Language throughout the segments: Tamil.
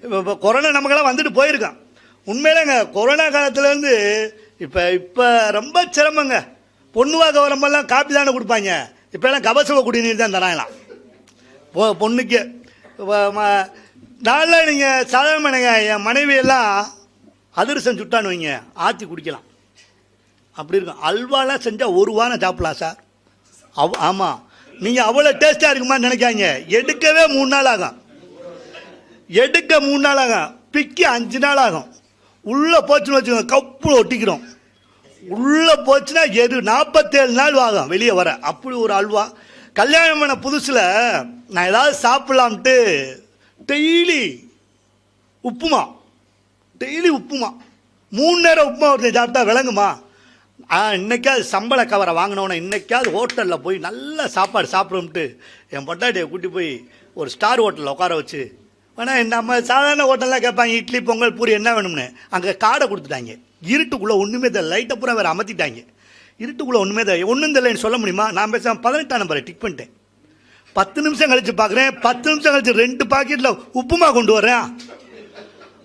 இப்போ கொரோனா நமக்கெல்லாம் வந்துட்டு போயிருக்கான். உண்மையிலேங்க கொரோனா காலத்துலேருந்து இப்போ ரொம்ப சிரமங்க. பொண்ணு வாக்க வரம்பெல்லாம் காப்பி தானே கொடுப்பாங்க. இப்போல்லாம் கபசுவ குடிநீர் தான் தராங்களாம் பொண்ணுக்கு. நாளில் நீங்கள் சாதாரணங்க என் மனைவியெல்லாம் அதிரசம் சுட்டான்னு வைங்க, ஆற்றி குடிக்கலாம். அப்படி இருக்கும். அல்வாலாம் செஞ்சால் ஒரு வாரம் சாப்பிடலாம் சார். ஆமாம், நீங்கள் அவ்வளோ டேஸ்ட்டாக இருக்குமான்னு நினைக்காங்க. எடுக்கவே 3 நாள் ஆகும். எடுக்க 3 நாள் ஆகும். பிக்கி 5 நாள் ஆகும். உள்ளே போச்சுன்னு வச்சுக்கோங்க, கப்பு ஒட்டிக்கிறோம். உள்ளே போச்சுன்னா 47 நாள் ஆகும் வெளியே வர. அப்படி ஒரு அல்வா. கல்யாணம் பண்ண புதுசில் நான் ஏதாவது சாப்பிட்லாம்ட்டு டெய்லி உப்புமா 3 நேரம் உப்புமா ஒருத்தர் சாப்பிட்டா விளங்குமா? இன்னைக்காவது சம்பள கவரை வாங்கினோன்னே இன்னைக்காவது ஹோட்டலில் போய் நல்ல சாப்பாடு சாப்பிடும்ட்டு என் பொட்டாட்டியை கூட்டி போய் ஒரு ஸ்டார் ஹோட்டலில் உட்கார வச்சு, ஆனால் நம்ம சாதாரண ஹோட்டல்லாம் கேட்பாங்க இட்லி பொங்கல் பூரி என்ன வேணும்னு. அங்கே காடை கொடுத்துட்டாங்க. இருட்டுக்குள்ளே ஒன்றுமே தெரியல. லைட்டை பூரா வேறு அமர்த்திட்டாங்க. இருட்டுக்குள்ளே ஒன்றுமே தெரியல. ஒன்றும் தெரியலன்னு சொல்ல முடியுமா? நான் பேசாமல் 18ஆம் நம்பரை டிக் பண்ணிட்டேன். 10 நிமிஷம் கழிச்சு பார்க்குறேன். 10 நிமிஷம் கழிச்சு 2 பாக்கெட்டில் உப்புமா கொண்டு வரேன்.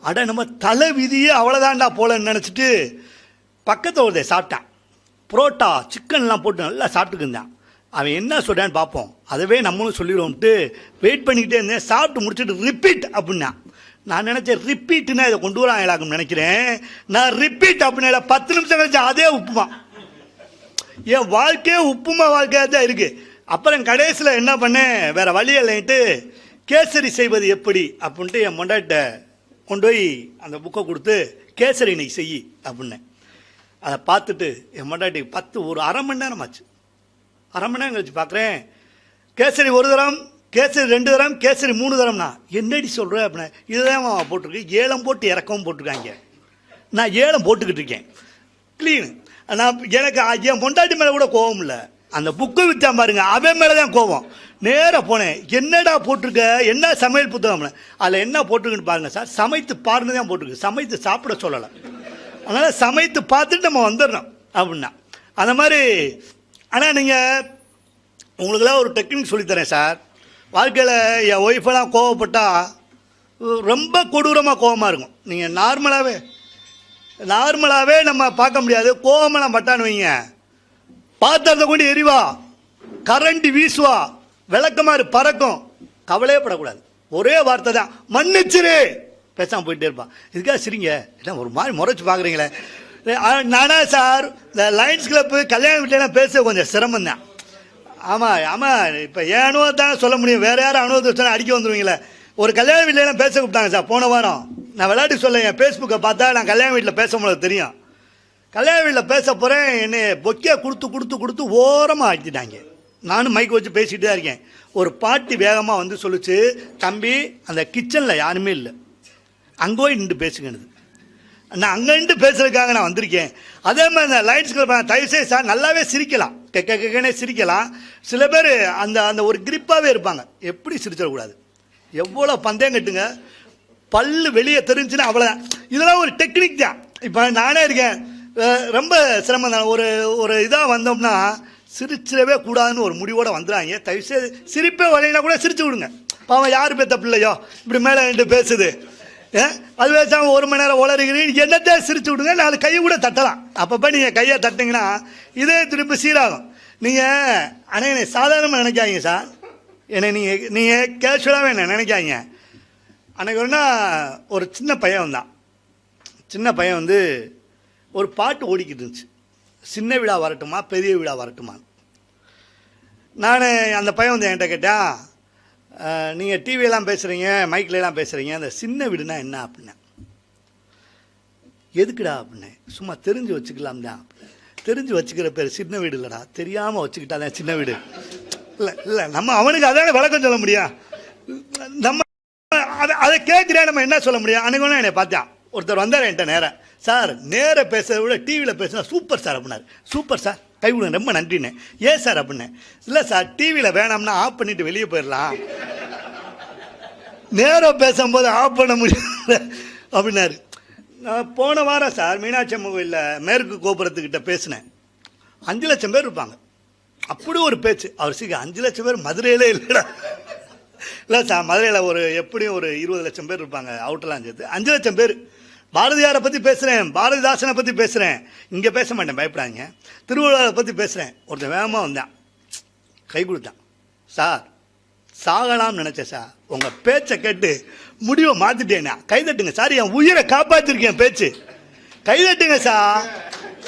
அட நம்ம தலை விதியே அவ்வளோதான்டா போலன்னு நினச்சிட்டு பக்கத்தில் ஒருத்தர் சாப்பிட்டான். புரோட்டா சிக்கன்லாம் போட்டு நல்லா சாப்பிட்டுக்குந்தான். அவன் என்ன சொல்கிறான்னு பார்ப்போம், அதவே நம்மளும் சொல்லிடுவோம்ட்டு வெயிட் பண்ணிக்கிட்டே இருந்தேன். சாப்பிட்டு முடிச்சுட்டு ரிப்பீட் அப்படின்னா நான் நினச்சேன் ரிப்பீட்டுன்னா இதை கொண்டு வராங்களாக்குன்னு நினைக்கிறேன். நான் ரிப்பீட் அப்படின்னா 10 நிமிஷம் கழிச்சு அதே உப்புமா. என் வாழ்க்கையே உப்புமா வாழ்க்கையாக தான் இருக்குது. அப்புறம் கடைசியில் என்ன பண்ணேன், வேறு வழி இல்லைன்ட்டு கேசரி செய்வது எப்படி அப்படின்ட்டு என் மொண்டாட்ட கொண்டு போய் அந்த புக்கை கொடுத்து கேசரி இன்னைக்கு செய் அப்படின்னேன். அதை பார்த்துட்டு என் மொண்டாட்டி ஒரு அரை மணி நேரம் ஆச்சு. அரை மணி நேரம் கழிச்சு பார்க்குறேன், கேசரி 1 தரம், கேசரி 2 தரம், கேசரி 3 தரம்னா. என்னடி சொல்கிறேன் அப்படின்னா, இதுதான் போட்டிருக்கு. 7 போட்டு இறக்கவும் போட்டிருக்காங்க. நான் 7 போட்டுக்கிட்டு இருக்கேன் க்ளீன். நான் எனக்கு என் பொண்டாட்டி மேலே கூட கோவம் இல்லை. அந்த புக்கு விற்றா பாருங்க, அவன் மேலே தான் கோவம். நேராக போனேன், என்னடா போட்டிருக்க, என்ன சமையல் புத்தகம், அதில் என்ன போட்டிருக்குன்னு பாருங்கள் சார். சமைத்து பாருங்க தான் போட்டிருக்கு, சமைத்து சாப்பிட சொல்லலை. அதனால் சமைத்து பார்த்துட்டு நம்ம வந்துடணும் அப்படின்னா அந்த மாதிரி. ஆனால் நீங்கள் உங்களுக்கெல்லாம் ஒரு டெக்னிக் சொல்லித்தரேன் சார். வாழ்க்கையில் என் ஒய்ஃபெல்லாம் கோவப்பட்டால் ரொம்ப கொடூரமாக கோவமாக இருக்கும். நீங்கள் நார்மலாகவே நம்ம பார்க்க முடியாது. கோவமெல்லாம் பட்டான்னு வைங்க, பாத்திரத்தை கொண்டு எரிவா, கரண்டி வீசுவா, விளக்கமாறு பறக்கும். கவலையே படக்கூடாது. ஒரே வார்த்தை தான், மன்னிச்சிரு. பேசாமல் போயிட்டே இருப்பான். இதுக்காக சிரிங்க, என்ன ஒரு மாதிரி முறைச்சி பார்க்குறீங்களே. நானா சார் இந்த லைன்ஸ் கிளப்பு கல்யாண வீட்டிலாம் பேச கொஞ்சம் சிரமம் தான். ஆமாம் இப்போ என் அனுபவத்தானே சொல்ல முடியும். வேறு யாரும் அனுபவத்தை சொன்னால் அடிக்க வந்துடுவீங்களே. ஒரு கல்யாண வீட்டிலாம் பேச கூப்பிட்டாங்க சார் போன வாரம். நான் விளையாட்டு சொல்ல, என் ஃபேஸ்புக்கை பார்த்தா நான் கல்யாண வீட்டில் பேச முடியாது தெரியும். கல்யாண வீட்டில் பேச போகிறேன், என்னை பொக்கே கொடுத்து ஓரமாக ஆக்கிட்டாங்க. நானும் மைக் வச்சு பேசிகிட்டு தான் இருக்கேன். ஒரு பாட்டி வேகமாக வந்து சொல்லிச்சு, தம்பி அந்த கிச்சனில் யாருமே இல்லை, அங்கே போய் நின்று பேசுங்கன்னு. நான் அங்கே நின்று பேசுறதுக்காக நான் வந்திருக்கேன். அதே மாதிரி இந்த லைட்ஸ் தயவுசெய்து சார் நல்லாவே சிரிக்கலாம், கேட்கனே சிரிக்கலாம். சில பேர் அந்த ஒரு கிரிப்பாகவே இருப்பாங்க. எப்படி சிரிச்சிடக்கூடாது, எவ்வளோ பந்தயம் கட்டுங்க, பல்லு வெளியே தெரிஞ்சுன்னா அவ்வளோதான். இதெல்லாம் ஒரு டெக்னிக் தான். இப்போ நானே இருக்கேன், ரொம்ப சிரமம் தான். ஒரு இதாக வந்தோம்னா சிரிச்சிடவே கூடாதுன்னு ஒரு முடிவோடு வந்துடுறாங்க. தயவுசெய்து சிரிப்பே வரையினா கூட சிரிச்சு விடுங்க. பாவம் யார் பெற்ற பிள்ளையோ இப்படி மேலே நின்று பேசுது, அது பேசாமல் 1 மணி நேரம் உளறுகிறீங்க, என்னத்தை சிரிச்சு விடுங்க. 4 கையை கூட தட்டலாம். அப்பப்போ நீங்கள் கையை தட்டிங்கன்னா இதே திருப்பி சீராகும். நீங்கள் ஆனால் என்னை சாதாரணமாக நினைக்காதீங்க சார். என்னை நீங்கள் கேஷுவலாகவே என்ன நினைக்காதீங்க. அன்றைக்கு ஒரு சின்ன பையன் வந்தான். சின்ன பையன் வந்து ஒரு பாட்டு ஓடிக்கிட்டு இருந்துச்சு, சின்ன விழா வரட்டுமா பெரிய விழா வரட்டுமா. நான் அந்த பையன் வந்து என்கிட்ட கேட்டேன், நீங்கள் டிவியெல்லாம் பேசுகிறீங்க, மைக்கிலலாம் பேசுகிறீங்க, அந்த சின்ன வீடுனா என்ன அப்படின்னேன். எதுக்குடா அப்படின்னேன். சும்மா தெரிஞ்சு வச்சுக்கலாம் தான். தெரிஞ்சு வச்சுக்கிற பேர் சின்ன வீடு இல்லைடா, தெரியாமல் வச்சுக்கிட்டாதான் சின்ன வீடு. இல்லை நம்ம அவனுக்கு அதான விளக்கம் சொல்ல முடியும். நம்ம அதை கேட்குறேன், நம்ம என்ன சொல்ல முடியும். அன்றைக்கு ஒன்று என்னை பார்த்தான், ஒருத்தர் வந்தார் என்கிட்ட நேராக, சார் நேராக பேசுறதை விட டிவியில் பேசுனா சூப்பர் சார் அப்படின்னாரு. சூப்பர் சார், கை விடுங்க, ரொம்ப நன்றிண்ணே. ஏன் சார் அப்படின்னேன். இல்லை சார் டிவியில் வேணாம்னா ஆஃப் பண்ணிவிட்டு வெளியே போயிடலாம், நேராக பேசும்போது ஆஃப் பண்ண முடியல அப்படின்னாரு. நான் போன வாரம் சார் மீனாட்சி அம்மன் கோயிலில் மேற்கு கோபுரத்துக்கிட்ட பேசினேன். 5 லட்சம் பேர் இருப்பாங்க. அப்படி ஒரு பேச்சு. அவர் 5 லட்சம் பேர் மதுரையிலே இல்லைடா. இல்லை சார், மதுரையில் எப்படியும் ஒரு 20 லட்சம் பேர் இருப்பாங்க, அவுட்டெல்லாம் சேர்த்து 5 லட்சம் பேர். பாரதியாரை பற்றி பேசுகிறேன், பாரதிதாசனை பற்றி பேசுகிறேன், இங்கே பேச மாட்டேன், பயப்படாங்க. திருவள்ளுவரை பற்றி பேசுகிறேன். ஒருத்தன் வேகமாக வந்தான், கை கொடுத்தான். சார் சாகலாம்னு நினச்சேன் சார், உங்கள் பேச்சை கேட்டு முடிவை மாற்றிட்டேன்னா கைதட்டுங்க சார், என் உயிரை காப்பாற்றிருக்கேன் பேச்சு, கைதட்டுங்க சார்.